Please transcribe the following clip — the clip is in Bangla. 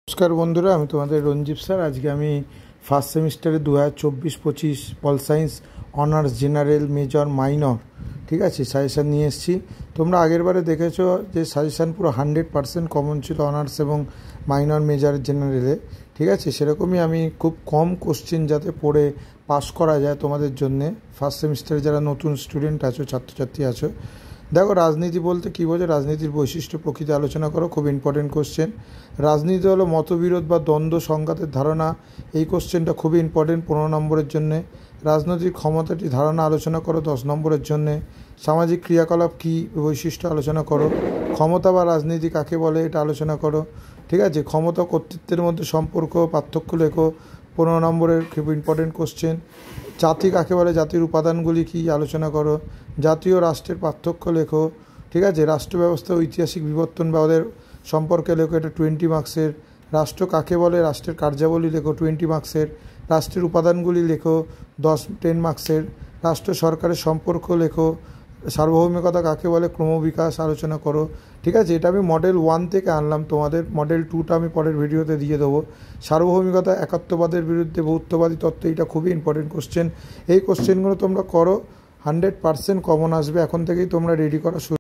नमस्कार बंधुरा আমি তোমাদের রঞ্জিত স্যার। আজকে আমি ফার্স্ট সেমিস্টারে 2024-25 pol science honours general major minor ঠিক আছে সাজেশান নিয়ে এসেছি। তোমরা আগের বারে দেখেছো যে সাজেশান পুরো 100% কমন ছিল অনার্স এবং মাইনর মেজর জেনারেলে, ঠিক আছে। সেরকমই আমি খুব কম কোশ্চেন যাতে পড়ে পাস করা যায় তোমাদের জন্যে, ফার্স্ট সেমিস্টারে যারা নতুন স্টুডেন্ট আছো, ছাত্রছাত্রী আছো। দেখো, রাজনীতি বলতে কী বোঝো, রাজনীতির বৈশিষ্ট্য প্রকৃতি আলোচনা করো, খুব ইম্পর্টেন্ট কোশ্চেন। রাজনীতি হলো মতবিরোধ বা দ্বন্দ্ব সংঘাতের ধারণা, এই কোশ্চেনটা খুবই ইম্পর্টেন্ট 15 নম্বরের জন্যে। রাজনৈতিক ক্ষমতাটি ধারণা আলোচনা করো 10 নম্বরের জন্যে। সামাজিক ক্রিয়াকলাপ কী বৈশিষ্ট্য আলোচনা করো। ক্ষমতা বা রাজনীতি কাকে বলে এটা আলোচনা করো, ঠিক আছে। ক্ষমতা কর্তৃত্বের মধ্যে সম্পর্ক পার্থক্য লেখো, 15 নম্বরের খুব ইম্পর্টেন্ট কোশ্চেন। জাতি কাকে বলে, জাতির উপাদানগুলি কী আলোচনা করো। জাতীয় রাষ্ট্রের পার্থক্য লেখো, ঠিক আছে। রাষ্ট্র ব্যবস্থা ঐতিহাসিক বিবর্তন বা ওদের সম্পর্কে লেখো, এটা 20 মার্কসের। রাষ্ট্র কাকে বলে, রাষ্ট্রের কার্যাবলী লেখো, 20 মার্কসের। রাষ্ট্রের উপাদানগুলি লেখো, 10 মার্কসের। রাষ্ট্র সরকারের সম্পর্ক লেখো। সার্বভৌমিকতা কাকে বলে, ক্রমবিকাশ আলোচনা করো, ঠিক আছে। এটা আমি মডেল 1 থেকে আনলাম, তোমাদের মডেল 2টা আমি পরের ভিডিওতে দিয়ে দেবো। সার্বভৌমিকতা, একাত্মবাদের বিরুদ্ধে বহুত্ববাদী তত্ত্ব, এটা খুবই ইম্পর্টেন্ট কোশ্চেন। এই কোশ্চেনগুলো তোমরা করো, 100% কমন আসবে। এখন থেকেই তোমরা রেডি করা শুরু